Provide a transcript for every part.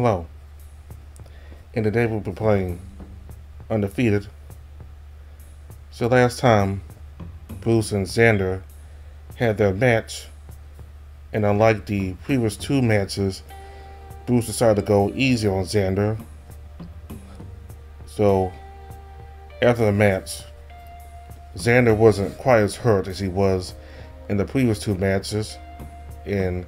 Hello. And today we'll be playing Undefeated. So last time, Bruce and Xander had their match, and unlike the previous two matches, Bruce decided to go easy on Xander. So after the match, Xander wasn't quite as hurt as he was in the previous two matches, and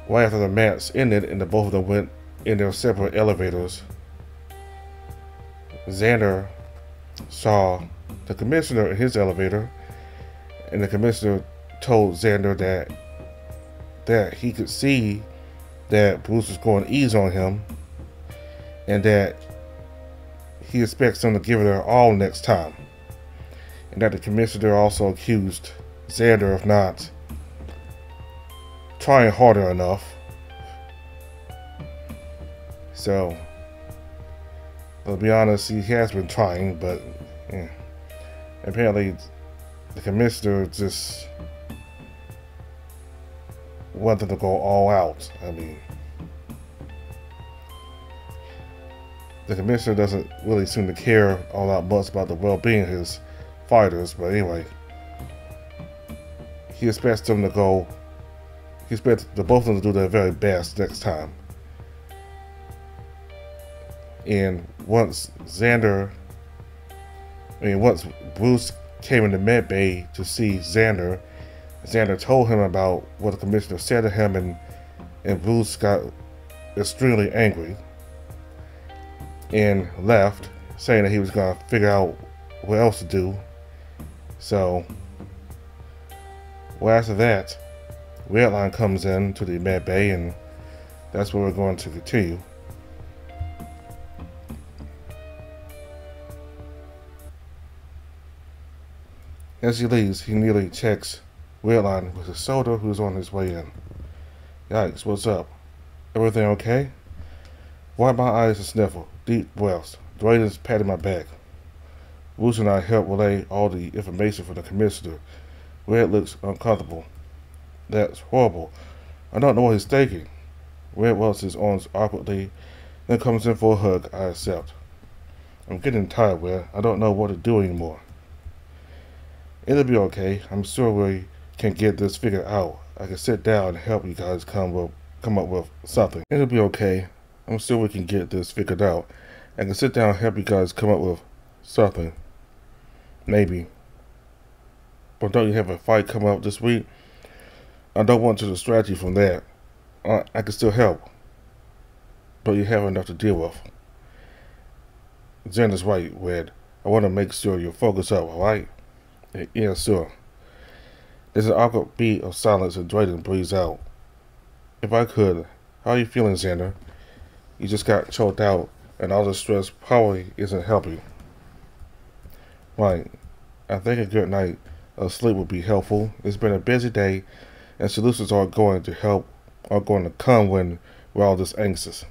right after the match ended and the both of them went in their separate elevators, Xander saw the commissioner in his elevator, and the commissioner told Xander that he could see that Bruce was going easy on him, and that he expects him to give it their all next time, and that the commissioner also accused Xander of not trying harder enough. So, to be honest, he has been trying, but apparently the commissioner just wanted to go all out. I mean, the commissioner doesn't really seem to care all that much about the well-being of his fighters, but anyway, he expects them to go. He expects the both of them to do their very best next time. And once Bruce came into med bay to see Xander, Xander told him about what the commissioner said to him, and Bruce got extremely angry and left, saying that he was going to figure out what else to do. So, well, after that, Redline comes in to the med bay, and that's where we're going to continue. As he leaves, he nearly checks Redline with his soldier who's on his way in. Yikes, what's up? Everything okay? Wipe my eyes and sniffle. Deep breaths. Drayden's patting my back. Bruce and I help relay all the information from the commissioner. Red looks uncomfortable. That's horrible. I don't know what he's thinking. Red rubs his arms awkwardly, then comes in for a hug. I accept. I'm getting tired, Red. I don't know what to do anymore. It'll be okay. I'm sure we can get this figured out. I can sit down and help you guys come up with something. It'll be okay. I'm sure we can get this figured out. I can sit down and help you guys come up with something. Maybe. But don't you have a fight coming up this week? I don't want to distract you from that. I can still help. But you have enough to deal with. Jen is right, Red. I want to make sure you're focused up, alright? Yeah, sure. There's an awkward beat of silence and Drayden breathes out. If I could, how are you feeling, Xander? You just got choked out, and all the stress probably isn't helping. Right. I think a good night of sleep would be helpful. It's been a busy day, and solutions are going to come when we're all this anxious.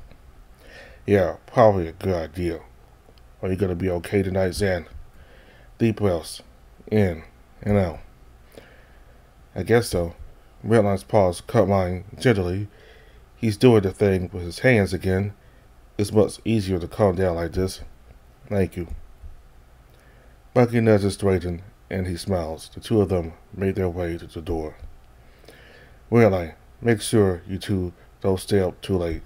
Yeah, probably a good idea. Are you going to be okay tonight, Xan? Deep breaths. In and out. I guess so. Redline's paws cut mine gently. He's doing the thing with his hands again. It's much easier to calm down like this. Thank you. Bucky nudges Drayden, and he smiles. The two of them made their way to the door. Redline, make sure you two don't stay up too late.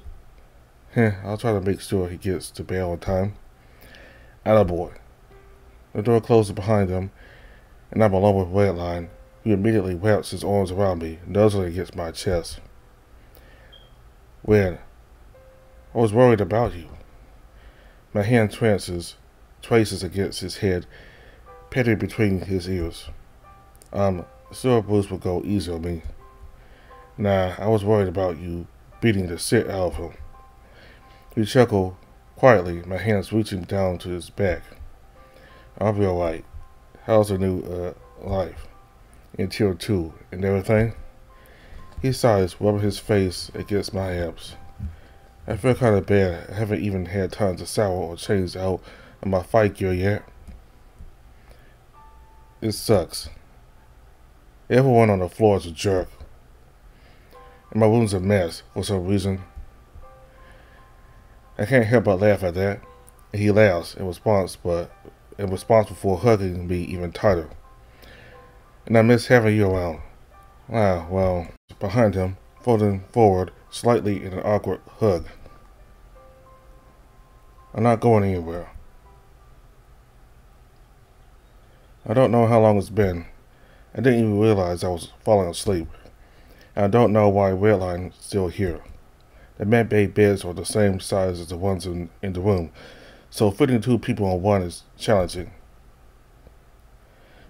I'll try to make sure he gets to bed on time. Attaboy. The door closes behind them, and I'm alone with Redline, who immediately wraps his arms around me, nuzzling against my chest. Red, I was worried about you. My hand traces against his head, petting between his ears. I'm sure Bruce will go easy on me. Nah, I was worried about you beating the shit out of him. We chuckled quietly, my hands reaching down to his back. I'll be alright. How's the new life in Tier 2 and everything? He sighs, rubbing his face against my abs. I feel kind of bad. I haven't even had time to shower or change out of my fight gear yet. It sucks. Everyone on the floor is a jerk. And my room's a mess for some reason. I can't help but laugh at that. And he laughs in response, but in response before hugging me even tighter. And I miss having you around. Ah, well, behind him, folding forward slightly in an awkward hug. I'm not going anywhere. I don't know how long it's been. I didn't even realize I was falling asleep. And I don't know why Redline's still here. The med-bay beds are the same size as the ones in the room, so fitting 2 people on one is challenging.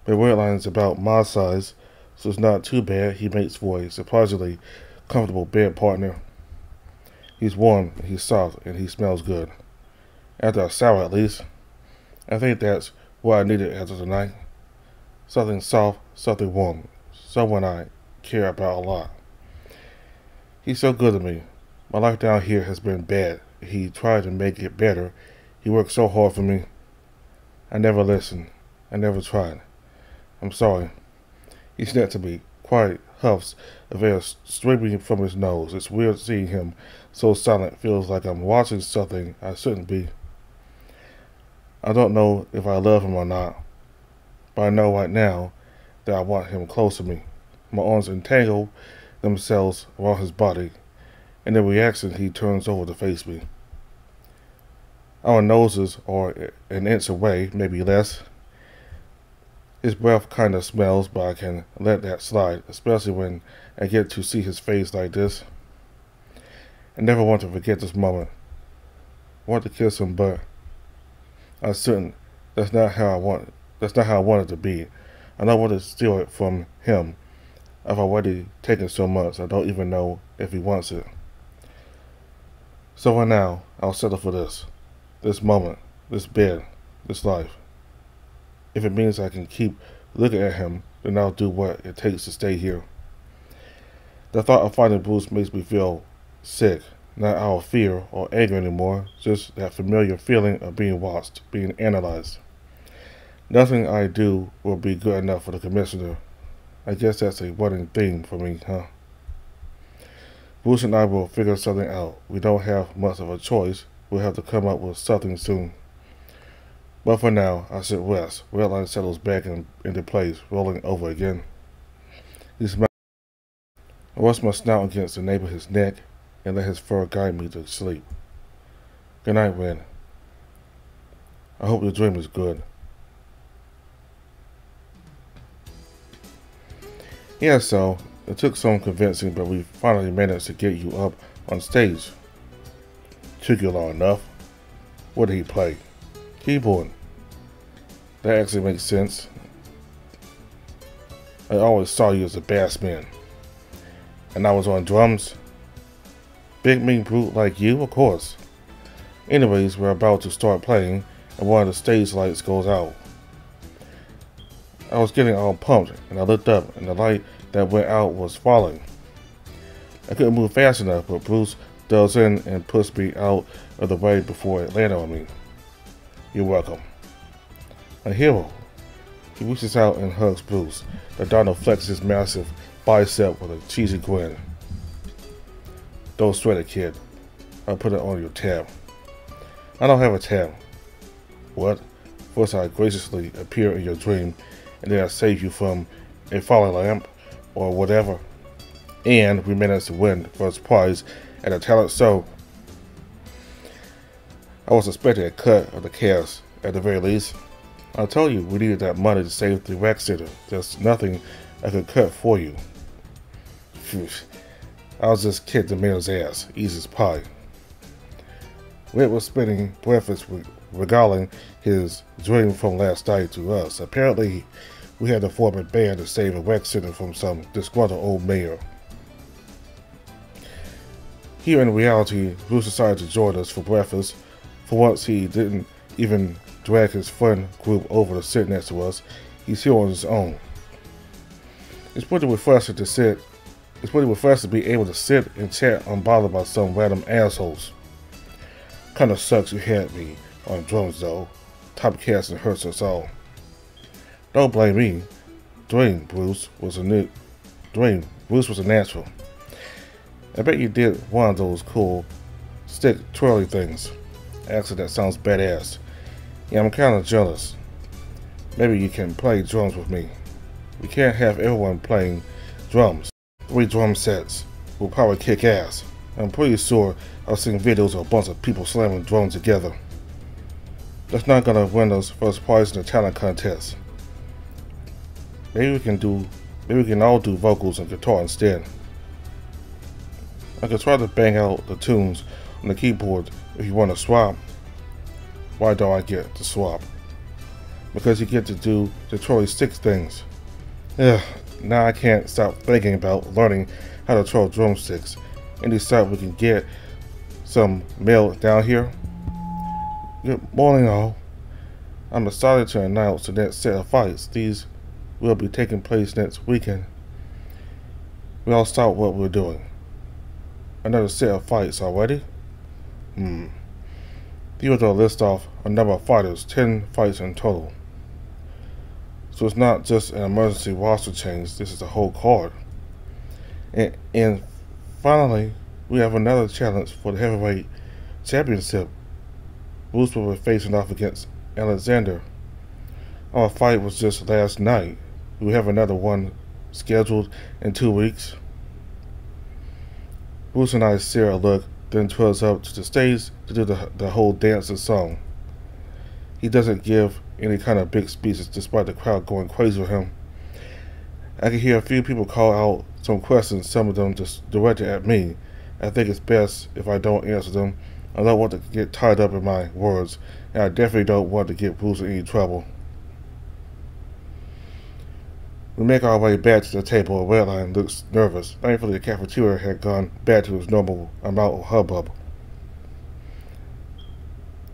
But Redline's about my size, so it's not too bad. He makes for a surprisingly comfortable bed partner. He's warm, and he's soft, and he smells good. After a shower, at least. I think that's what I needed after tonight. Something soft, something warm. Someone I care about a lot. He's so good to me. My life down here has been bad. He tried to make it better. He worked so hard for me. I never listened. I never tried. I'm sorry. He snapped to me, quiet huffs of air streaming from his nose. It's weird seeing him so silent. Feels like I'm watching something I shouldn't be. I don't know if I love him or not, but I know right now that I want him close to me. My arms entangle themselves around his body. In a reaction, he turns over to face me. Our noses are an inch away, maybe less. His breath kind of smells, but I can let that slide, especially when I get to see his face like this. I never want to forget this moment. I want to kiss him, but I shouldn't. That's not how I want it to be. I don't want to steal it from him. I've already taken so much, I don't even know if he wants it. So for now, I'll settle for this moment, this bed, this life. If it means I can keep looking at him, then I'll do what it takes to stay here. The thought of finding Bruce makes me feel sick, not out of fear or anger anymore, just that familiar feeling of being watched, being analyzed. Nothing I do will be good enough for the commissioner. I guess that's a running theme for me, huh? Bruce and I will figure something out. We don't have much of a choice. We'll have to come up with something soon. But for now, I should rest. Redline settles back into place, rolling over again. I rest my snout against the nape of his neck and let his fur guide me to sleep. Good night, Ren. I hope your dream is good. Yeah, so it took some convincing, but we finally managed to get you up on stage. Took you long enough. What did he play? Keyboard. That actually makes sense. I always saw you as a bass man. And I was on drums. Big mean brute like you, of course. Anyways, we're about to start playing, and one of the stage lights goes out. I was getting all pumped, and I looked up, and the light that went out was falling. I couldn't move fast enough, but Bruce dove in and pushed me out of the way before it landed on me. You're welcome. A hero. He reaches out and hugs Bruce. The Donald flexes his massive bicep with a cheesy grin. Don't sweat it, kid. I'll put it on your tab. I don't have a tab. What? First I graciously appear in your dream, and then I save you from a falling lamp, or whatever. And we managed to win the first prize at a talent show. I was expecting a cut of the cast, at the very least. I told you we needed that money to save the rec center. There's nothing I could cut for you. Phew. I was just kicked the man's ass, easy as pie. Red was spending breakfast regaling his dream from last night to us. Apparently, we had to form a band to save a rec center from some disgruntled old mayor. Here in reality, Bruce decided to join us for breakfast. For once, he didn't even drag his friend group over to sit next to us. He's here on his own. It's pretty refreshing to be able to sit and chat unbothered by some random assholes. Kinda sucks you had me on drums though. Typecasting hurts us all. Don't blame me. Bruce was a natural. I bet you did one of those cool stick twirly things. Actually, that sounds badass. Yeah, I'm kinda jealous. Maybe you can play drums with me. We can't have everyone playing drums. 3 drum sets will probably kick ass. I'm pretty sure I've seen videos of a bunch of people slamming drums together. That's not gonna win us first prize in the talent contest. Maybe we can all do vocals and guitar instead. I could try to bang out the tunes on the keyboard if you want to swap. Why don't I get to swap? Because you get to do the Troy 6 things. Ugh, now I can't stop thinking about learning how to throw drumsticks. Any sight we can get some mail down here? Good morning all. I'm excited to announce the next set of fights. These will be taking place next weekend. We all start what we're doing. Another set of fights already? Theodore lists off a number of fighters, 10 fights in total. So it's not just an emergency roster change, this is the whole card. And finally, we have another challenge for the heavyweight championship. Bruce will be facing off against Alexander. Our fight was just last night. We have another one scheduled in 2 weeks. Bruce and I share a look, then twirls up to the stage to do the whole dance and song. He doesn't give any kind of big speeches despite the crowd going crazy with him. I can hear a few people call out some questions, some of them just directed at me. I think it's best if I don't answer them. I don't want to get tied up in my words, and I definitely don't want to get Bruce in any trouble. We make our way back to the table. Redline looks nervous. Thankfully, the cafeteria had gone back to its normal amount of hubbub.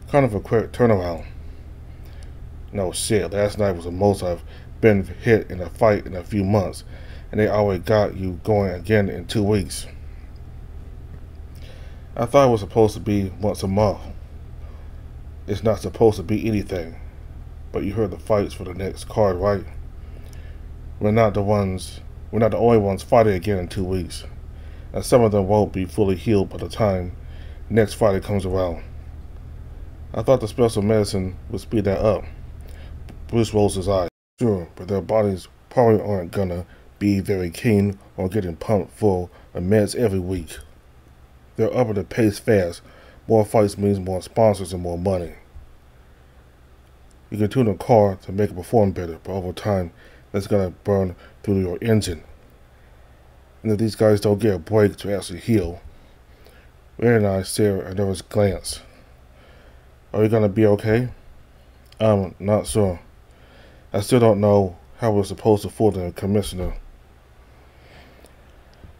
Kind of a quick turnaround. No shit, last night was the most I've been hit in a fight in a few months, and they already got you going again in 2 weeks. I thought it was supposed to be once a month. It's not supposed to be anything. But you heard the fights for the next card, right? We're not the only ones fighting again in 2 weeks. And some of them won't be fully healed by the time next Friday comes around. I thought the special medicine would speed that up. Bruce rolls his eyes. Sure, but their bodies probably aren't gonna be very keen on getting pumped full of meds every week. They're upping the pace fast. More fights means more sponsors and more money. You can tune a car to make it perform better, but over time, that's gonna burn through your engine. And if these guys don't get a break to actually heal, Ray and I share a nervous glance. Are you gonna be okay? I'm not sure. I still don't know how we're supposed to fool the commissioner.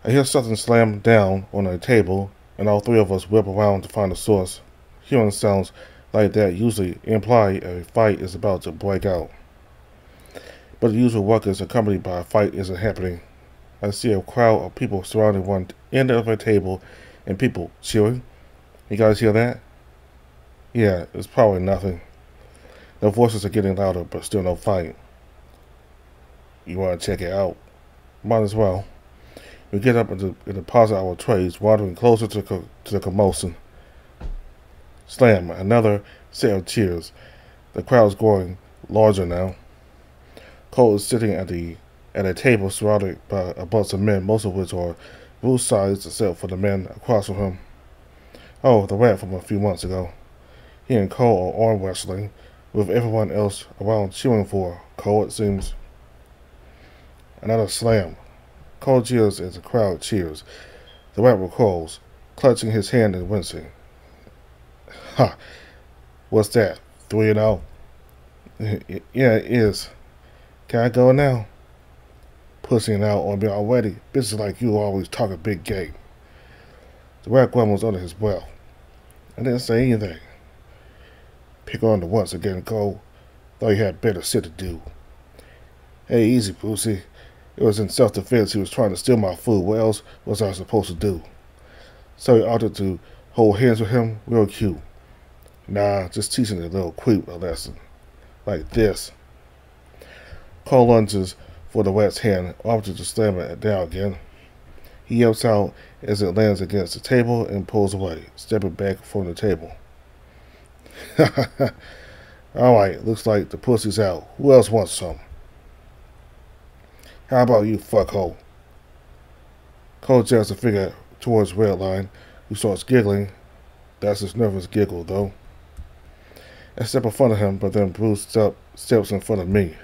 I hear something slam down on a table, and all 3 of us whip around to find the source. Hearing sounds like that usually imply a fight is about to break out. But the usual ruckus accompanied by a fight isn't happening. I see a crowd of people surrounding one end of a table and people cheering. You guys hear that? Yeah, it's probably nothing. The voices are getting louder, but still no fight. You want to check it out? Might as well. We get up and deposit our trays, wandering closer to the commotion. Slam, another set of cheers. The crowd's growing larger now. Cole is sitting at a table surrounded by a bunch of men, most of which are Bruce sized except for the man across from him. Oh, the rat from a few months ago. He and Cole are arm wrestling, with everyone else around cheering for Cole, it seems. Another slam. Cole cheers as the crowd cheers. The rat recoils, clutching his hand and wincing. Ha! What's that? 3-0? Yeah, it is. Can I go now? Pushing out on me already. Bitches like you always talk a big game. The rat grumbles under his breath. I didn't say anything. Pick on the once again, Cole. Thought you had better shit to do. Hey, easy, Brucey. It was in self-defense. He was trying to steal my food. What else was I supposed to do? So he offered to hold hands with him? Real cute. Nah, just teaching a little creep a lesson. Like this. Cole lunges for the rat's hand, offers to slam it down again. He yelps out as it lands against the table and pulls away, stepping back from the table. Alright, looks like the pussy's out. Who else wants some? How about you, fuckhole? Cole jabs the figure towards Redline, who starts giggling. That's his nervous giggle, though. I step in front of him, but then Bruce steps in front of me.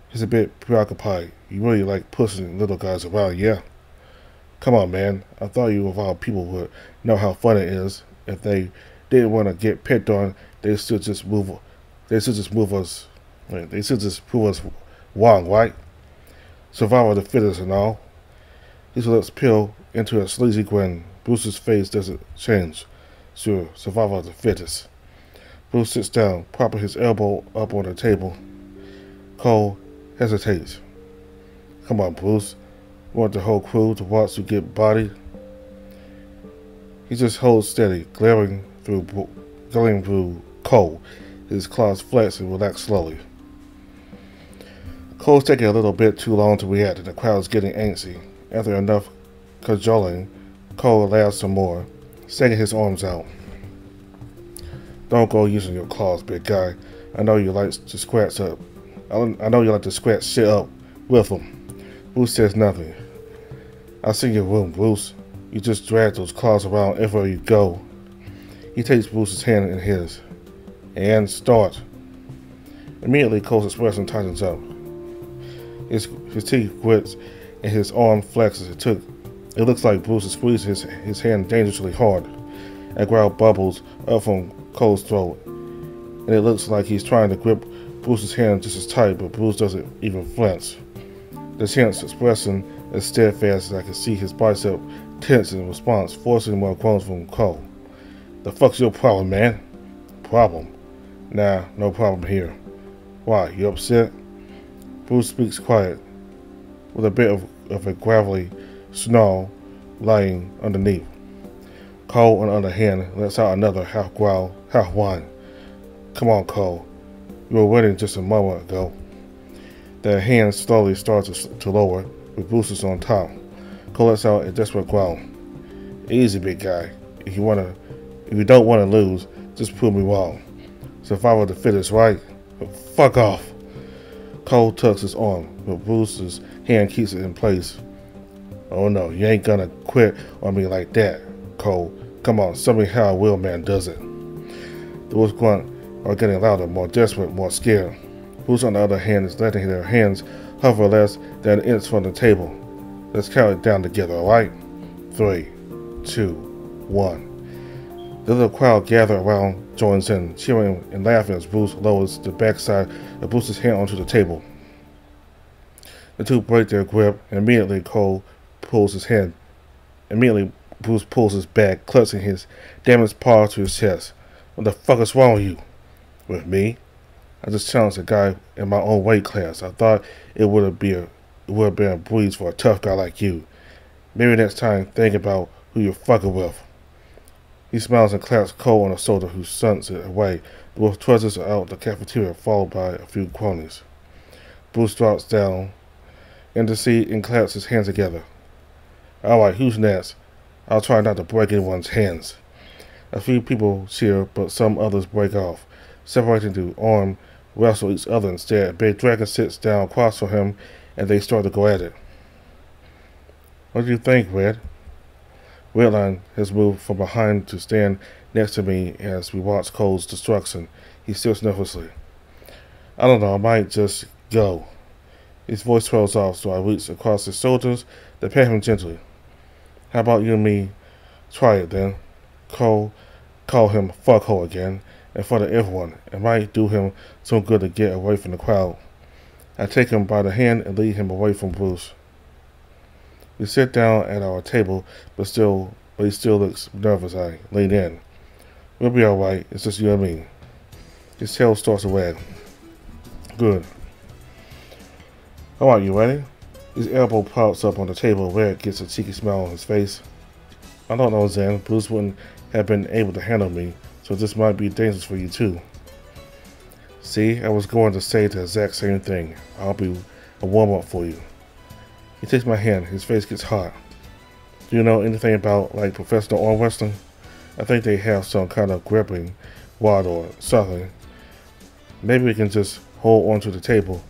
He's a bit preoccupied. You really like pushing little guys around, yeah? Come on, man. I thought you of all people would know how fun it is. If they didn't want to get picked on, they should just move us. They should just prove us wrong, right? Survival of the fittest and all. His lips peel into a sleazy grin. Bruce's face doesn't change. Sure, survival of the fittest. Bruce sits down, propping his elbow up on the table. Cole hesitates. Come on, Bruce. Want the whole crew to watch you get bodied? He just holds steady, glaring through Cole. His claws flex and relax slowly. Cole's taking a little bit too long to react, and the crowd's getting antsy. After enough cajoling, Cole laughs some more, sticking his arms out. Don't go using your claws, big guy. I know you like to scratch shit up with them. Bruce says nothing. I see your room, Bruce. You just drag those claws around everywhere you go. He takes Bruce's hand in his. And start. Immediately, Cole's expression tightens up. His teeth grits and his arm flexes. It looks like Bruce is squeezing his hand dangerously hard. A growl bubbles up from Cole's throat, and it looks like he's trying to grip Bruce's hand just as tight, but Bruce doesn't even flinch. The tense expression is steadfast as I can see his bicep tense in response, forcing more groans from Cole. The fuck's your problem, man? Problem? Nah, no problem here. Why, you upset? Bruce speaks quiet, with a bit of a gravelly snarl lying underneath. Cole, on the other hand, lets out another half growl, half whine. Come on, Cole. You were winning just a moment ago. Their hand slowly starts to lower, with Bruce's on top. Cole lets out a desperate growl. Easy, big guy. If you don't want to lose, just prove me wrong. Survival of the fittest, right? But fuck off. Cole tucks his arm, but Bruce's hand keeps it in place. Oh no, you ain't gonna quit on me like that, Cole. Come on, show me how a real man does it. The wolves grunt are getting louder, more desperate, more scared. Bruce, on the other hand, is letting their hands hover less than an inch from the table. Let's count it down together, alright? 3, 2, 1. The little crowd gathered around joins in, cheering and laughing as Bruce lowers the backside of Bruce's hand onto the table. The two break their grip, and immediately Bruce pulls his back, clutching his damaged paw to his chest. What the fuck is wrong with you? With me? I just challenged a guy in my own weight class. I thought it would have been a breeze for a tough guy like you. Maybe next time think about who you're fucking with. He smiles and claps Cole on the shoulder, who shunts it away. The wolf trudges out the cafeteria, followed by a few cronies. Bruce drops down in the seat and claps his hands together. Alright, who's next? I'll try not to break anyone's hands. A few people cheer, but some others break off, separating to arm wrestle each other instead. Big Dragon sits down across from him, and they start to go at it. What do you think, Red? Redline has moved from behind to stand next to me as we watch Cole's destruction. He stills nervously. I don't know, I might just go. His voice trails off, so I reach across his shoulders to pat him gently. How about you and me try it then? Cole, call him fuckhole again, in front of everyone. It might do him some good to get away from the crowd. I take him by the hand and lead him away from Bruce. We sit down at our table, but he still looks nervous. I lean in. We'll be alright, it's just you and me. His tail starts to wag. Good. Alright, you ready? His elbow props up on the table. Red gets a cheeky smile on his face. I don't know, Zen. Bruce wouldn't have been able to handle me, so this might be dangerous for you too. See, I was going to say the exact same thing. I'll be a warm-up for you. He takes my hand. His face gets hot. Do you know anything about, like, professional arm wrestling? I think they have some kind of grappling water or something. Maybe we can just hold onto the table.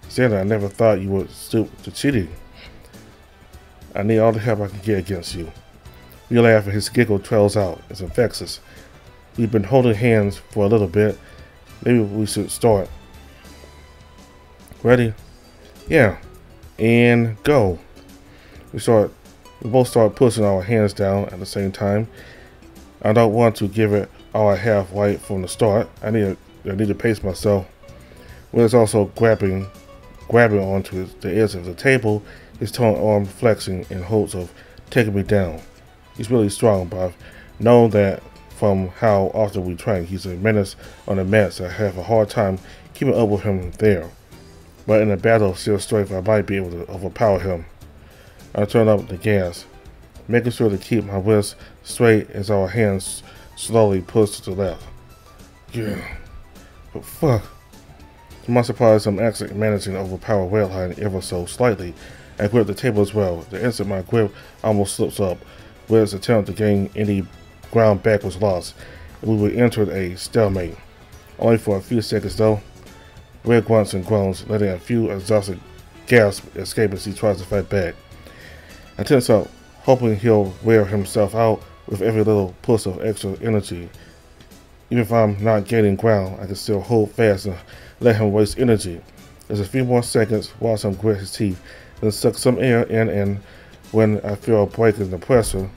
Xander, I never thought you would stoop to cheating. I need all the help I can get against you. We laugh and his giggle trails out. It's infectious. We've been holding hands for a little bit. Maybe we should start. Ready? Yeah. And go. We both start pushing our hands down at the same time. I don't want to give it all I have right from the start. I need to pace myself. Will's also grabbing onto the edge of the table, his torn arm flexing in hopes of taking me down. He's really strong, but I've known that from how often we train. He's a menace on the mat, so I have a hard time keeping up with him there. But in a battle of sheer strength, I might be able to overpower him. I turn up the gas, making sure to keep my wrist straight as our hands slowly push to the left. Yeah. But fuck. To my surprise, I'm actually managing to overpower Redline ever so slightly. I grip the table as well. The instant my grip almost slips up, Red's attempt to gain any ground back was lost, and we would enter a stalemate. Only for a few seconds though. Red grunts and groans, letting a few exhausted gasps escape as he tries to fight back. I tense up, hoping he'll wear himself out with every little push of extra energy. Even if I'm not gaining ground, I can still hold fast and let him waste energy. There's a few more seconds, watch him grit his teeth, then suck some air in, and when I feel a break in the pressure,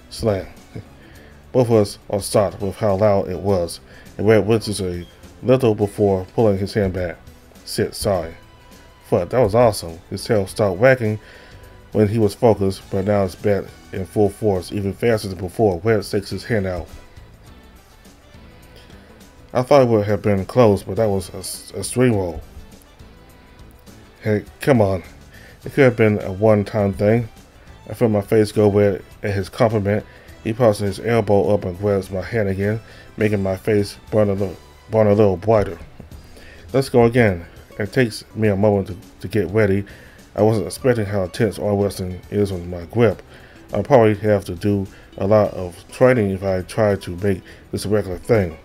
slam. Both of us are shocked with how loud it was, and Red winces a little before pulling his hand back. Sit, sorry. Fuck, that was awesome. His tail stopped wagging when he was focused, but now it's back in full force, even faster than before. Red sticks his hand out. I thought it would have been close, but that was a string roll. Hey, come on. It could have been a one-time thing. I felt my face go red at his compliment. He passes his elbow up and grabs my hand again, making my face burn a little brighter. Let's go again. It takes me a moment to get ready. I wasn't expecting how intense arm wrestling is with my grip. I'll probably have to do a lot of training if I try to make this a regular thing.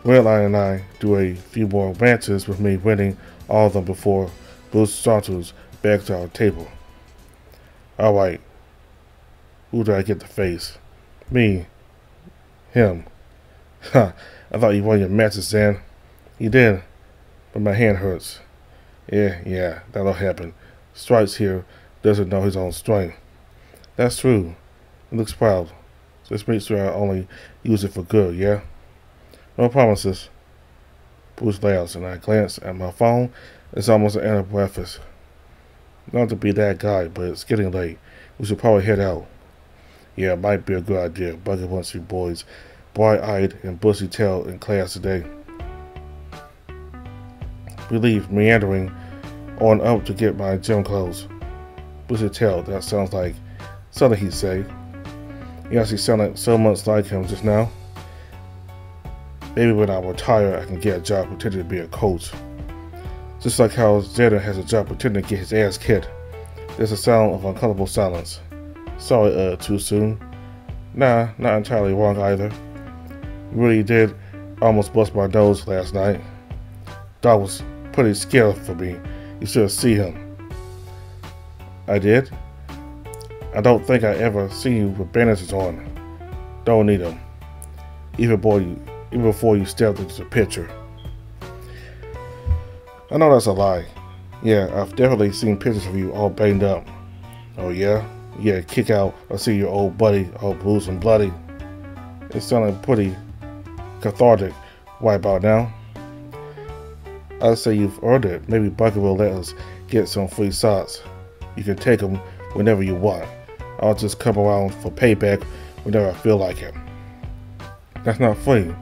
Redline and I do a few more matches with me winning all of them before Bruce saunters back to our table. Alright. Who did I get to face? Me. Him. Ha, I thought you won your matches, Zan. You did, but my hand hurts. Yeah, that'll happen. Stripes here doesn't know his own strength. That's true. He looks proud. Just make sure I only use it for good, yeah? No promises. Bruce laughs, and I glance at my phone. It's almost an end of breakfast. Not to be that guy, but it's getting late. We should probably head out. Yeah, it might be a good idea. Bucket wants you boys bright-eyed and bushy-tailed in class today. We leave, meandering on up to get my gym clothes. Bushy-tailed, that sounds like something he'd say. You actually sounded so much like him just now. Maybe when I retire, I can get a job pretending to be a coach. Just like how Zeta has a job pretending to get his ass kicked. There's a sound of uncomfortable silence. Sorry, too soon. Nah, not entirely wrong either. Really did almost bust my nose last night. Dog was pretty scared for me. You should see him. I did? I don't think I ever seen you with bandages on. Don't need them. Even before you stepped into the picture. I know that's a lie. Yeah, I've definitely seen pictures of you all banged up. Oh yeah? Yeah, kick out or see your old buddy all bruised and bloody. It's sounding pretty cathartic right about now. I'd say you've earned it. Maybe Bucket will let us get some free shots. You can take them whenever you want. I'll just come around for payback whenever I feel like it. That's not free.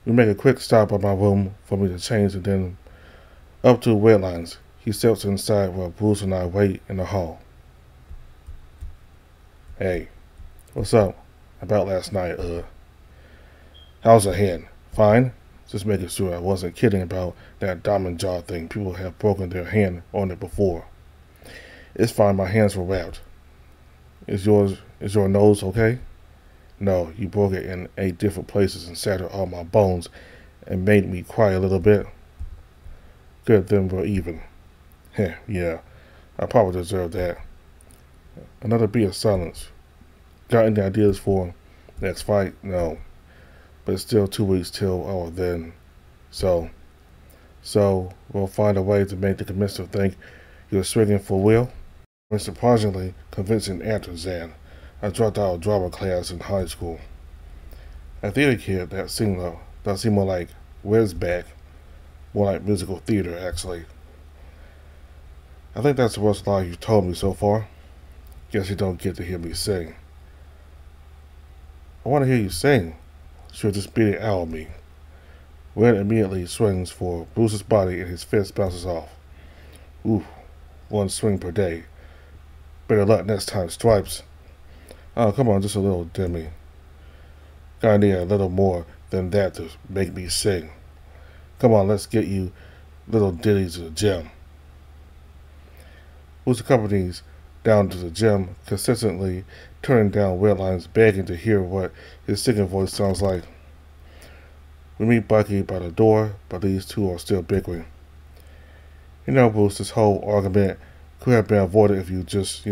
We make a quick stop at my room for me to change and then up to Redline's. He steps inside while Bruce and I wait in the hall. Hey, what's up? About last night, how's the hand? Fine? Just making sure I wasn't kidding about that diamond jaw thing. People have broken their hand on it before. It's fine, my hands were wrapped. Is your nose okay? No, you broke it in 8 different places and shattered all my bones and made me cry a little bit. Good, then we're even. Heh, yeah, I probably deserve that. Another beat of silence. Got any ideas for next fight? No. But it's still 2 weeks till our then. So we'll find a way to make the commissioner think you're swinging for Will. With surprisingly convincing answer, Zan. I dropped out of drama class in high school. A theater kid, that seemed more like Wiz back. More like musical theater, actually. I think that's the worst lie you've told me so far. Guess you don't get to hear me sing. I want to hear you sing. She'll just beat it out of me. Red immediately swings for Bruce's body and his fist bounces off. Ooh, 1 swing per day. Better luck next time, Stripes. Oh, come on, just a little, Demi. Gotta need a little more than that to make me sing. Come on, let's get you little ditties to the gym. Bruce accompanies down to the gym, consistently turning down red lines, begging to hear what his singing voice sounds like. We meet Bucky by the door, but these two are still bickering. You know, Bruce, this whole argument could have been avoided if you just,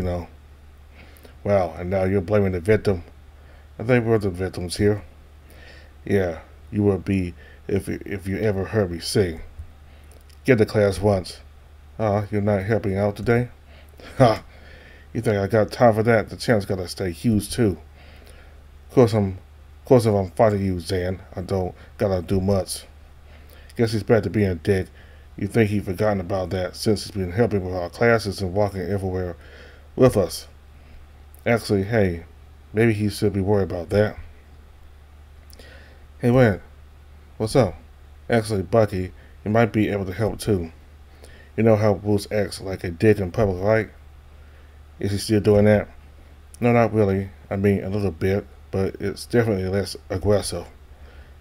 Wow, and now you're blaming the victim. I think we're the victims here. Yeah, you would be if you ever heard me sing. Get to class once. You're not helping out today? Ha! You think I got time for that? The champ's gotta stay huge too. Of course if I'm fighting you, Zan, I don't gotta do much. Guess he's back to being a dick. You think he's forgotten about that since he's been helping with our classes and walking everywhere with us. Actually, hey, maybe he should be worried about that. Hey, Wayne, what's up? Actually, Bucky, you might be able to help too. You know how Bruce acts like a dick in public, right? Is he still doing that? No, not really. I mean, a little bit, but it's definitely less aggressive.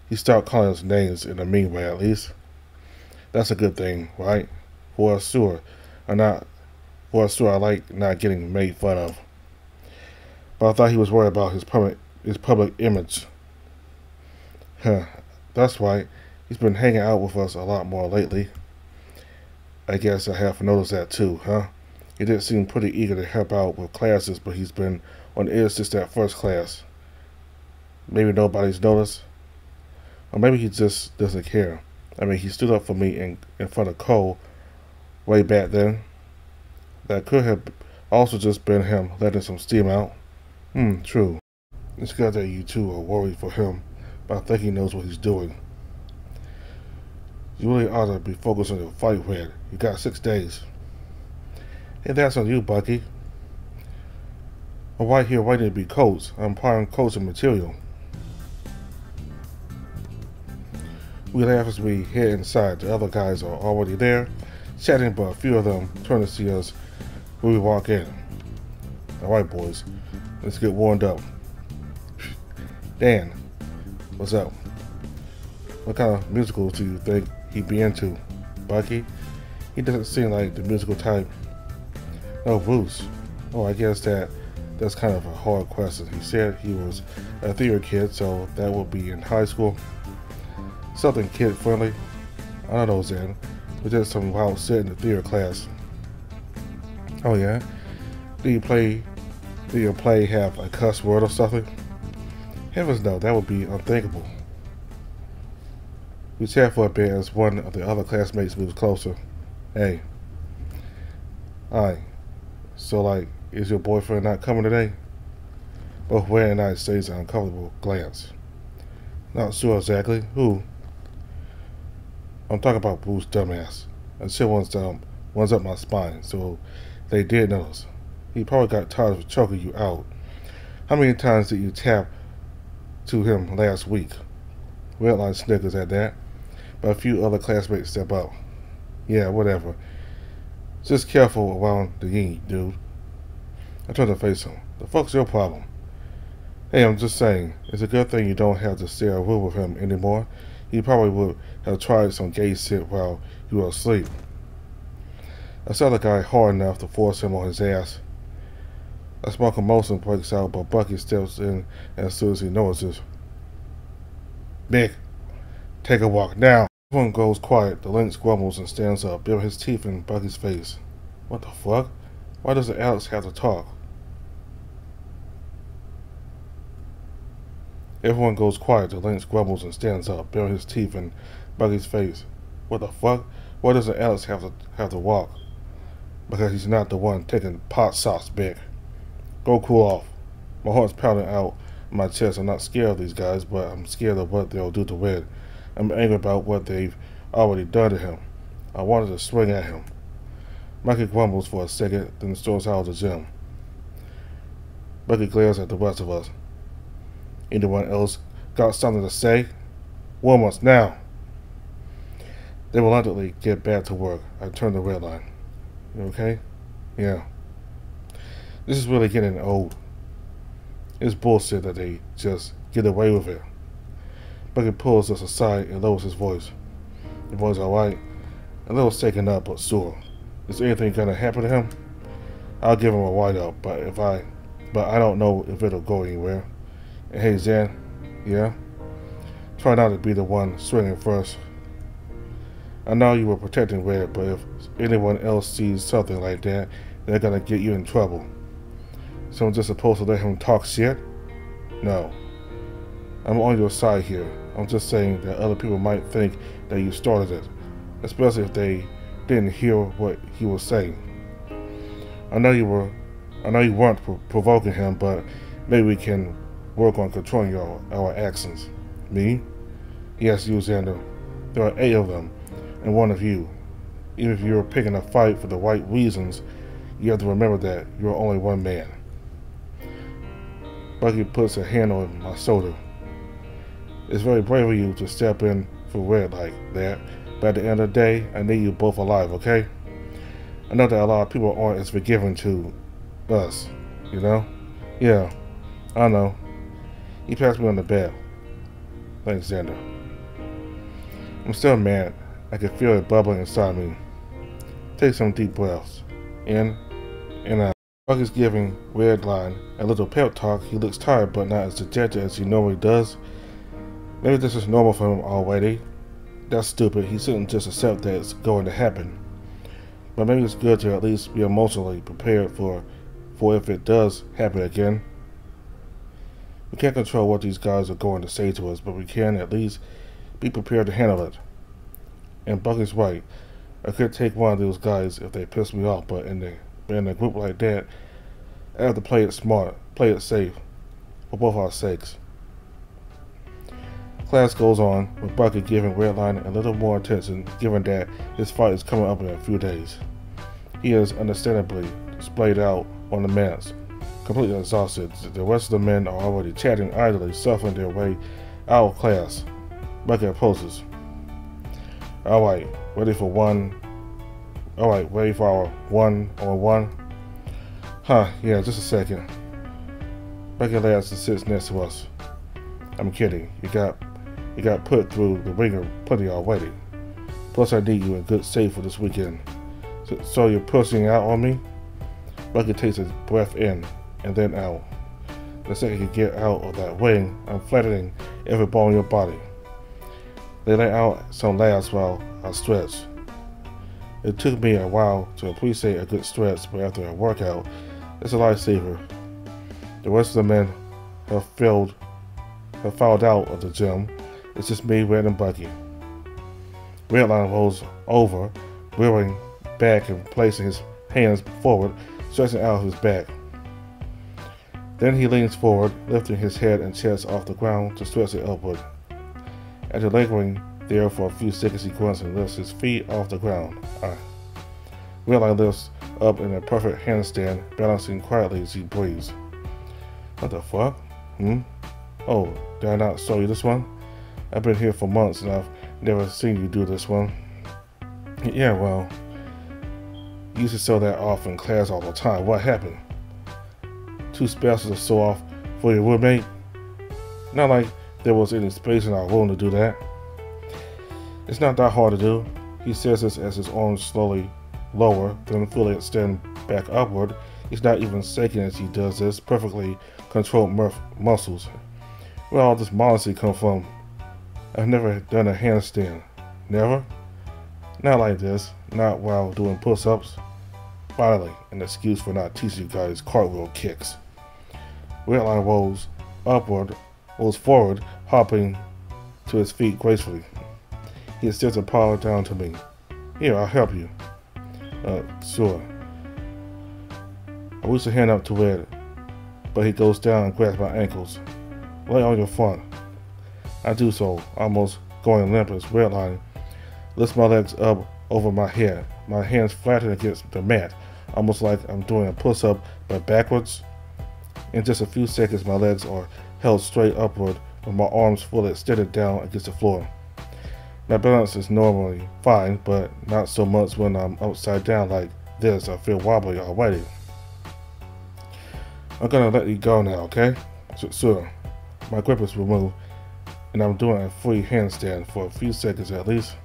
He stopped calling us names in a mean way, at least. That's a good thing, right? For us, sure. I like not getting made fun of. But I thought he was worried about his public image. Huh, that's right. He's been hanging out with us a lot more lately. I guess I have noticed that too, huh? He did seem pretty eager to help out with classes, but he's been on edge since that first class. Maybe nobody's noticed? Or maybe he just doesn't care. I mean, he stood up for me in front of Cole way back then. That could have also just been him letting some steam out. True. It's good that you two are worried for him, but I think he knows what he's doing. You really ought to be focused on your fight, Red. You got 6 days. Hey, that's on you, Bucky. I'm right here waiting to be coached. I'm piling coats and material. We laugh as we head inside. The other guys are already there, chatting, but a few of them turn to see us when we walk in. Alright, boys, let's get warmed up. Dan, what's up? What kind of musicals do you think he'd be into? Bucky? He doesn't seem like the musical type. No, Bruce. Oh, I guess that's kind of a hard question. He said he was a theater kid, so that would be in high school. Something kid friendly. I don't know, Zen. We did some wild shit in the theater class. Oh yeah? Do your play have a cuss word or something? Heavens no, that would be unthinkable. We chat for a bit as one of the other classmates moves closer. Hey. Hi. So like, is your boyfriend not coming today? Both Wayne and I exchange an uncomfortable glance. Not sure exactly. Who? I'm talking about Bruce dumbass. That shit one's up my spine, so they did notice. He probably got tired of choking you out. How many times did you tap to him last week? Redline snickers at that, but a few other classmates step up. Yeah, whatever. Just careful around the yin, dude. I turned to face him. The fuck's your problem? Hey, I'm just saying, it's a good thing you don't have to share a room with him anymore. He probably would have tried some gay shit while you were asleep. I saw the guy hard enough to force him on his ass. A small commotion breaks out, but Bucky steps in as soon as he notices. Big, take a walk now. Everyone goes quiet. The lynx grumbles and stands up, baring his teeth in Bucky's face. What the fuck? Why doesn't Alex have to talk? Everyone goes quiet. The lynx grumbles and stands up, baring his teeth in Bucky's face. What the fuck? Why doesn't Alex have to walk? Because he's not the one taking pot shots, Big. Go cool off. My heart's pounding out in my chest. I'm not scared of these guys, but I'm scared of what they'll do to Red. I'm angry about what they've already done to him. I wanted to swing at him. Bucky grumbles for a second, then storms out of the gym. Bucky glares at the rest of us. Anyone else got something to say? Warm us now. They reluctantly get back to work. I turn the red line. You okay? Yeah. This is really getting old. It's bullshit that they just get away with it. Bucky pulls us aside and lowers his voice. The boy's alright. A little shaken up, but sure. Is anything gonna happen to him? I'll give him a wide up, but I don't know if it'll go anywhere. And hey, Zan, yeah? Try not to be the one swinging first. I know you were protecting Red, but if anyone else sees something like that, they're gonna get you in trouble. So I'm just supposed to let him talk shit? No. I'm on your side here. I'm just saying that other people might think that you started it, especially if they didn't hear what he was saying. I know you weren't provoking him, but maybe we can work on controlling our actions. Me? Yes, you, Xander. There are 8 of them, and 1 of you. Even if you're picking a fight for the right reasons, you have to remember that you're only one man. Bucky puts a hand on my shoulder. It's very brave of you to step in for Red like that, but at the end of the day, I need you both alive, okay? I know that a lot of people aren't as forgiving to us, you know? Yeah, I know. He passed me on the bed. Thanks, Xander. I'm still mad. I can feel it bubbling inside me. Take some deep breaths. In and out. Bucky's giving Redline a little pep talk. He looks tired, but not as dejected as he normally does. Maybe this is normal for him already. That's stupid. He shouldn't just accept that it's going to happen. But maybe it's good to at least be emotionally prepared for if it does happen again. We can't control what these guys are going to say to us, but we can at least be prepared to handle it. And Bucky's right. I could take one of those guys if they piss me off, but in a group like that, I have to play it smart, play it safe, for both our sakes. Class goes on, with Bucky giving Redline a little more attention, given that his fight is coming up in a few days. He is understandably splayed out on the mats, completely exhausted. The rest of the men are already chatting idly, suffering their way out of class. Bucky approaches. Alright, ready for our one-on-one? Huh, yeah, just a second. Bucky laughs and sits next to us. I'm kidding. You got put through the ringer plenty already. Plus I need you in good shape for this weekend. So you're pushing out on me? Bucky takes a breath in and then out. The second you get out of that ring, I'm flattening every bone in your body. They let out some laughs while I stretch. It took me a while to appreciate a good stretch, but after a workout, it's a lifesaver. The rest of the men have filed out of the gym. It's just me, Red, and Bucky. Redline rolls over, rearing back and placing his hands forward, stretching out his back. Then he leans forward, lifting his head and chest off the ground to stretch it upward. After lingering there for a few seconds, he grunts and lifts his feet off the ground. Redline lifts up in a perfect handstand, balancing quietly as he breathes. What the fuck? Oh, did I not show you this one? I've been here for months and I've never seen you do this one. Yeah, well, you used to show that off in class all the time. What happened? Too special to show off for your roommate? Not like there was any space in our room to do that. It's not that hard to do. He says this as his arms slowly lower, then fully extend back upward, He's not even shaking as he does this, perfectly controlled muscles. Where all this modesty come from? I've never done a handstand. Never? Not like this. Not while doing push-ups. Finally, an excuse for not teaching you guys cartwheel kicks. Redline rolls forward, hopping to his feet gracefully. He extends a paw down to me. Here, I'll help you. Sure. I reach a hand up to Red, but he goes down and grabs my ankles. Lay on your front. I do so, almost going limp as Redline lifts my legs up over my head. My hands flatten against the mat, almost like I'm doing a push-up, but backwards. In just a few seconds, my legs are held straight upward with my arms fully extended down against the floor. My balance is normally fine, but not so much when I'm upside down like this. I feel wobbly already. I'm gonna let you go now, okay? Sure. My grip is removed, and I'm doing a free handstand for a few seconds at least.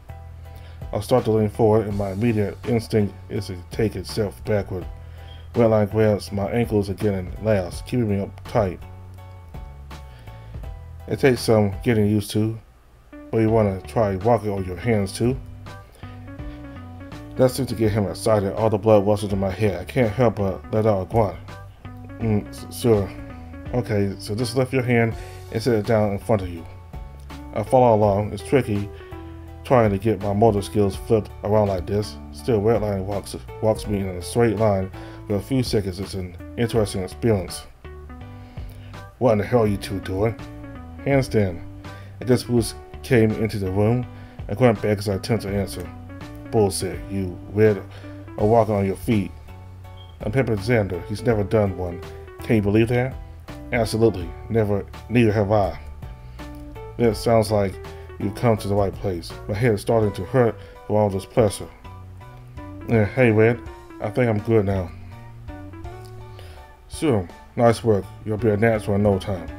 I'll start to lean forward, and my immediate instinct is to take a step backward. Redline grabs my ankles again and laughs, keeping me up tight. It takes some getting used to, but you want to try walking on your hands too. That seems to get him excited. All the blood rushes to my head. I can't help but let out a grunt. Sure. Okay, so just lift your hand and set it down in front of you. I follow along. It's tricky trying to get my motor skills flipped around like this. Still, Redline walks me in a straight line for a few seconds. It's an interesting experience. What in the hell are you two doing? Handstand. I guess Bruce came into the room. I grunt back as I attempt to answer. Bullshit, you Red are walking on your feet. I'm Pepper Xander. He's never done one. Can you believe that? Absolutely. Neither have I. That sounds like you've come to the right place. My head is starting to hurt from all this pressure. Hey Red, I think I'm good now. Sure, nice work. You'll be a natural in no time.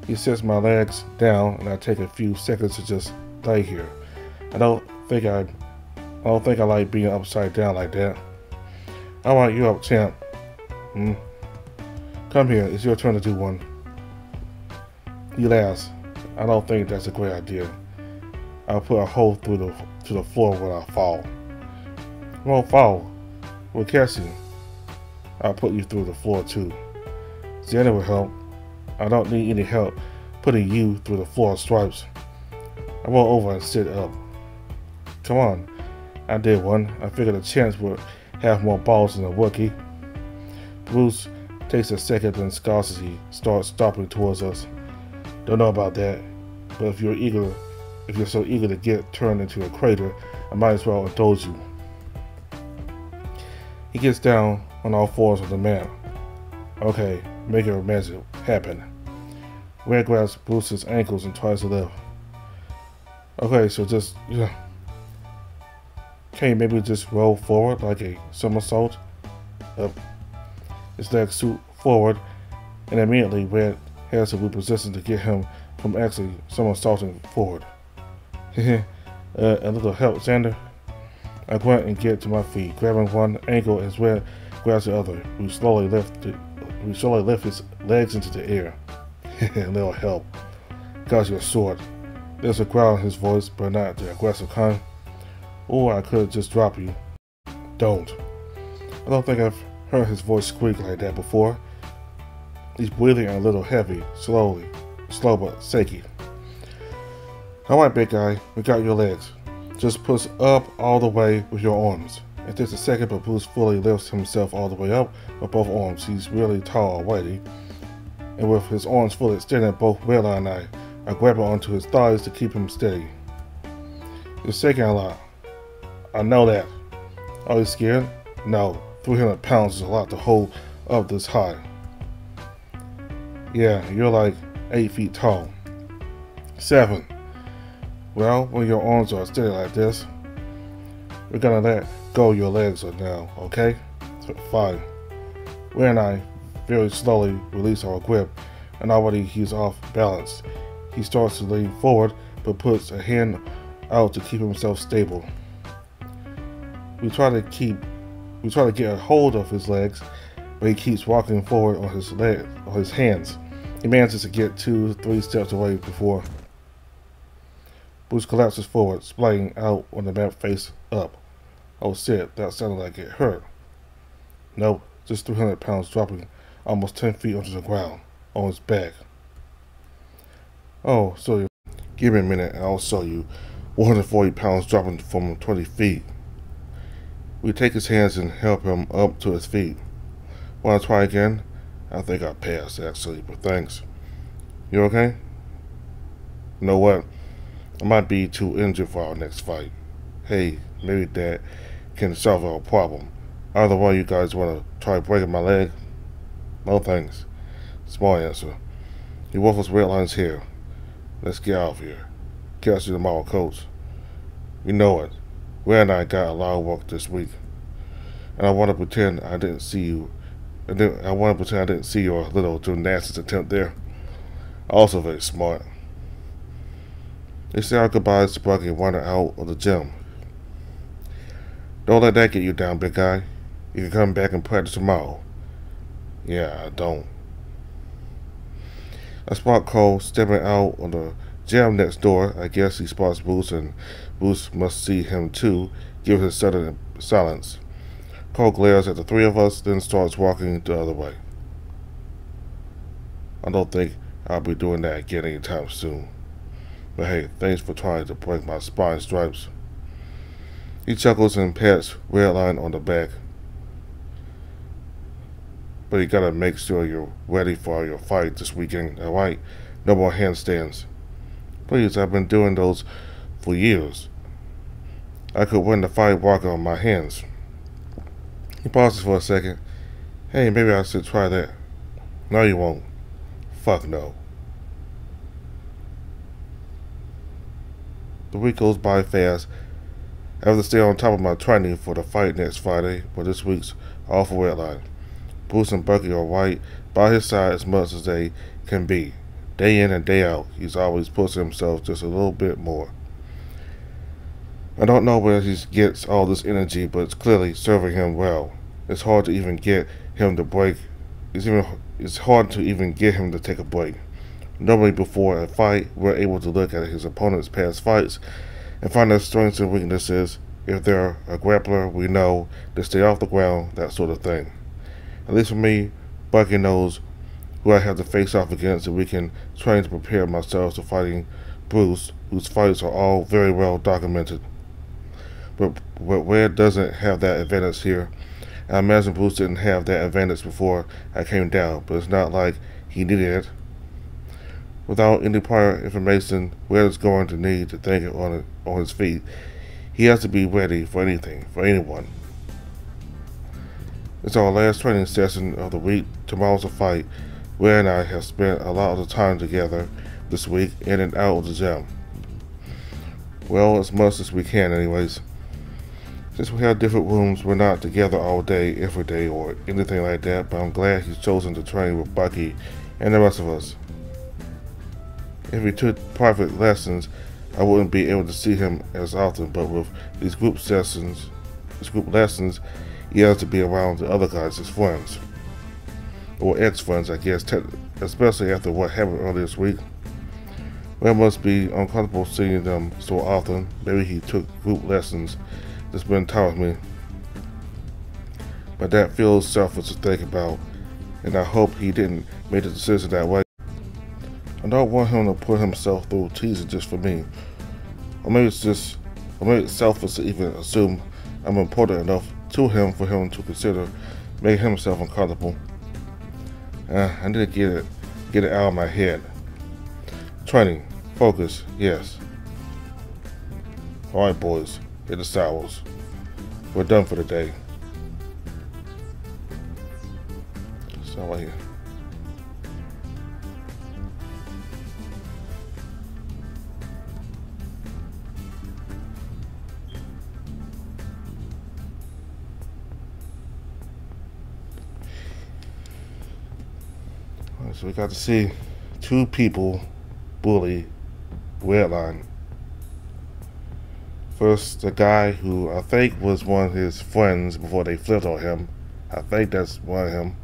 He sets my legs down, and I take a few seconds to just lay here. I don't think I like being upside down like that. All right, you up, champ. Come here. It's your turn to do one. He laughs. I don't think that's a great idea. I'll put a hole through to the floor when I fall. You won't fall. We'll catch you. I'll put you through the floor too. Xander will help. I don't need any help putting you through the floor stripes. I roll over and sit up. Come on. I did one. I figured a chance would have more balls than a rookie. Bruce takes a second, then scoffs as he starts stomping towards us. Don't know about that, but if you're so eager to get turned into a crater, I might as well indulge you. He gets down on all fours on the mat. Okay, make your magic happen. Red grabs Bruce's ankles and tries to lift. Okay, so just, can you maybe just roll forward like a somersault? His legs shoot forward, and immediately Red has to reposition to get him from actually somersaulting forward. A little help, Xander? I grunt and get to my feet, grabbing one ankle as Red grabs the other. We slowly lift his legs into the air. A little help. Because you're short. There's a growl in his voice, but not the aggressive kind. Or I could just drop you. Don't. I don't think I've heard his voice squeak like that before. He's breathing a little heavy, slow but shaky. Alright, big guy, we got your legs. Just push up all the way with your arms. It takes a second, but Bruce fully lifts himself all the way up with both arms. He's really tall already. And with his arms fully extended, both Redline and I grab onto his thighs to keep him steady. You're shaking a lot. I know that. Are you scared? No. 300 pounds is a lot to hold up this high. Yeah, you're like 8 feet tall. 7. Well, when your arms are steady like this, we're gonna let go of your legs now, okay? 5. Ray and I very slowly release our grip, and already he's off balance. He starts to lean forward, but puts a hand out to keep himself stable. We try We try to get a hold of his legs, but he keeps walking forward on his hands. He manages to get 2-3 steps away before Bruce collapses forward, splaying out on the mat face up. Oh shit, that sounded like it hurt. Nope, just 300 pounds dropping almost 10 feet onto the ground, on his back. Oh, so give me a minute and I'll show you. 140 pounds dropping from 20 feet. We take his hands and help him up to his feet. Want to try again? I think I passed, actually, but thanks. You okay? You know what? I might be too injured for our next fight. Hey, maybe that can solve our problem. Either one you guys want to try breaking my leg? No thanks. Small answer. You worthless red lines here. Let's get out of here. Catch you tomorrow, coach. You know it. Ray and I got a lot of work this week. And I want to pretend I didn't see you. I want to pretend I didn't see your little gymnastics attempt there. Also very smart. They say our goodbyes to Bucky and wander out of the gym. Don't let that get you down, big guy. You can come back and practice tomorrow. Yeah, I don't. I spot Cole stepping out on the gym next door. I guess he spots Bruce, and Bruce must see him too, given his sudden silence. Cole glares at the three of us, then starts walking the other way. I don't think I'll be doing that again anytime soon. But hey, thanks for trying to break my spine stripes. He chuckles and pats Redline on the back. But you gotta make sure you're ready for your fight this weekend, alright? No more handstands. Please, I've been doing those for years. I could win the fight walking on my hands. He pauses for a second. Hey, maybe I should try that. No, you won't. Fuck no. The week goes by fast. I have to stay on top of my training for the fight next Friday, but this week's off for Redline. Bruce and Bucky are right by his side as much as they can be. Day in and day out, he's always pushing himself just a little bit more. I don't know where he gets all this energy, but it's clearly serving him well. It's hard to even get him to break. It's hard to even get him to take a break. Normally before a fight, we're able to look at his opponent's past fights and find their strengths and weaknesses. If they're a grappler, we know to stay off the ground, that sort of thing. At least for me, Bucky knows who I have to face off against, and we can train to prepare myself to fighting Bruce, whose fights are all very well documented. But Red doesn't have that advantage here. I imagine Bruce didn't have that advantage before I came down, but it's not like he needed it. Without any prior information, Red is going to need to think on his feet. He has to be ready for anything, for anyone. It's our last training session of the week. Tomorrow's a fight. Ray and I have spent a lot of the time together this week, in and out of the gym. Well, as much as we can anyways. Since we have different rooms, we're not together all day, every day, or anything like that, but I'm glad he's chosen to train with Bucky and the rest of us. If he took private lessons, I wouldn't be able to see him as often, but with these group lessons, he has to be around the other guys, his friends. Or ex-friends, I guess, especially after what happened earlier this week. Ray must be uncomfortable seeing them so often. Maybe he took group lessons to spend time with me. But that feels selfish to think about, and I hope he didn't make the decision that way. I don't want him to put himself through teasing just for me. Or maybe it's selfish to even assume I'm important enough to him for him to consider making himself uncomfortable. I need to get it out of my head. Training, focus, yes. Alright boys, hit the saddles. We're done for the day. So right here. So we got to see two people bully Redline. First, the guy who I think was one of his friends before they flipped on him. I think that's one of him.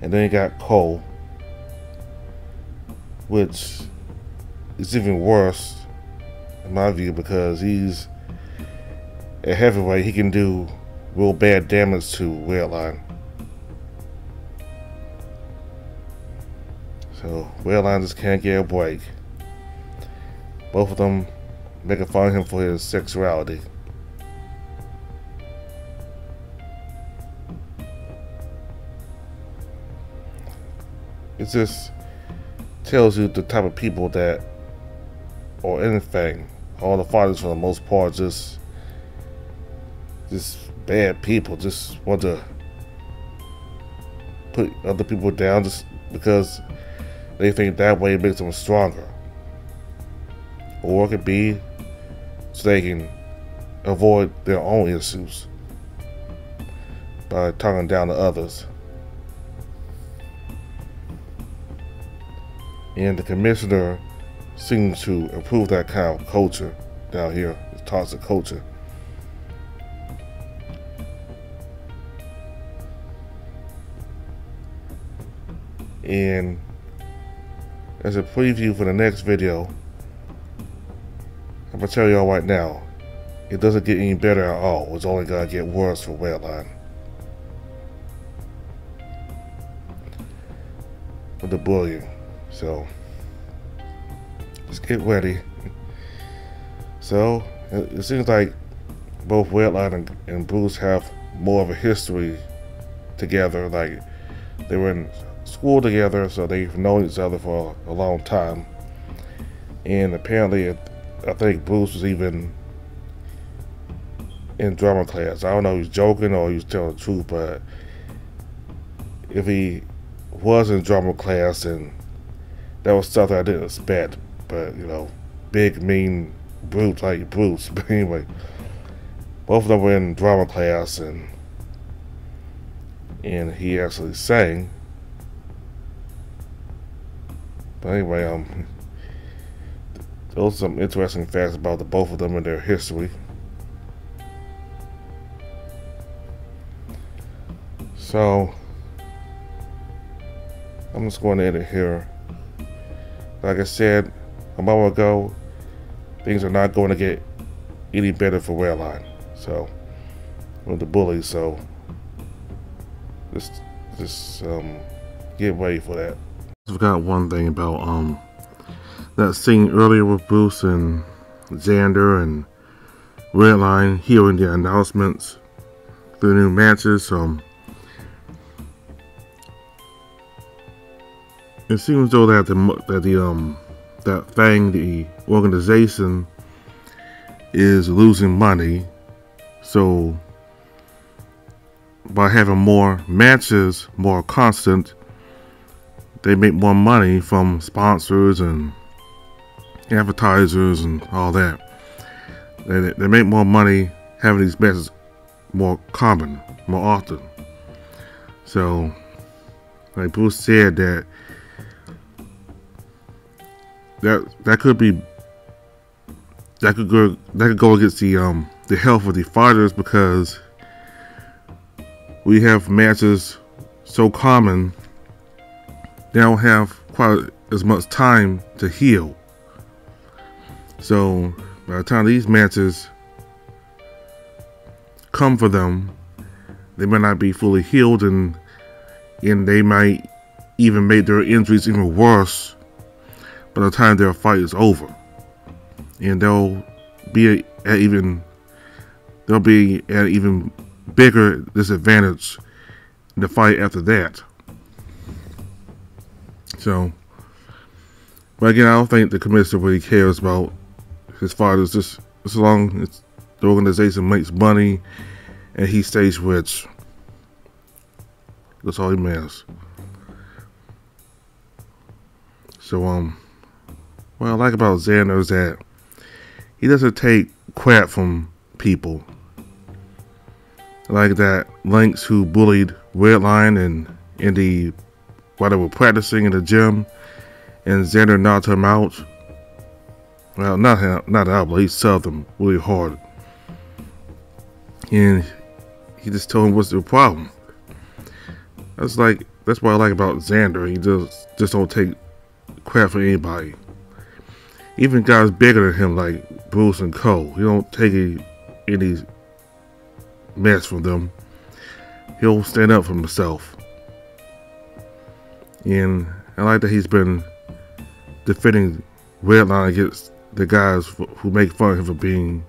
And then you got Cole, which is even worse in my view because he's a heavyweight. He can do real bad damage to Redline. So Redline just can't get a break. Both of them making fun of him for his sexuality. It just tells you the type of people that, or anything, all the fighters for the most part just bad people, just want to put other people down just because they think that way makes them stronger. Or it could be so they can avoid their own issues by talking down to others. And the commissioner seems to improve that kind of culture down here, the toxic culture. And as a preview for the next video, I'm gonna tell y'all right now, it doesn't get any better at all. It's only gonna get worse for Redline. With the bullying. So let's get ready. So it seems like both Redline and Bruce have more of a history together. Like they were in school together, so they've known each other for a long time. And apparently, I think Bruce was even in drama class. I don't know if he's joking or he's telling the truth, but if he was in drama class, and that was something I didn't expect. But you know, big mean brute like Bruce. But anyway, both of them were in drama class, and he actually sang. But anyway, those are some interesting facts about the both of them and their history. So I'm just going to end it here. Like I said a moment ago, things are not going to get any better for Redline. So with the bullies, so just get ready for that. I forgot one thing about that scene earlier with Bruce and Xander and Redline hearing the announcements for the new matches. It seems though that the organization is losing money. So by having more matches, more constant, they make more money from sponsors and advertisers and all that. They make more money having these matches more common, more often. So, like Bruce said, that could go against the health of the fighters, because we have matches so common, they don't have quite as much time to heal. So by the time these matches come for them, they may not be fully healed, and they might even make their injuries even worse by the time their fight is over. And they'll be at even bigger disadvantage in the fight after that. So, but again, I don't think the commissioner really cares about his fighters, just as long as the organization makes money and he stays rich. That's all he matters. So, what I like about Xander is that he doesn't take crap from people. Like that Lynx who bullied Redline while they were practicing in the gym, and Xander knocked him out. Well, not him, not Al, but he subbed him really hard. And he just told him what's the problem. That's what I like about Xander. He just don't take crap from anybody. Even guys bigger than him like Bruce and Cole, he don't take any mess from them. He'll stand up for himself. And I like that he's been defending Redline against the guys who make fun of him for being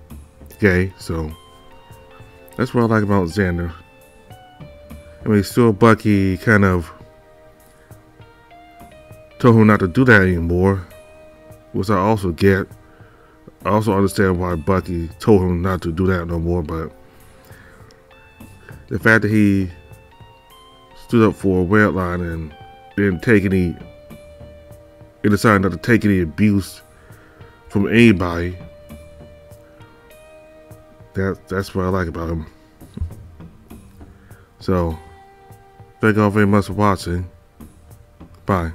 gay. So that's what I like about Xander. I mean, still Bucky kind of told him not to do that anymore, which I also get. I also understand why Bucky told him not to do that no more, but the fact that he stood up for Redline and didn't take any, and decided not to take any abuse from anybody, that's what I like about him. So, thank you all very much for watching. Bye.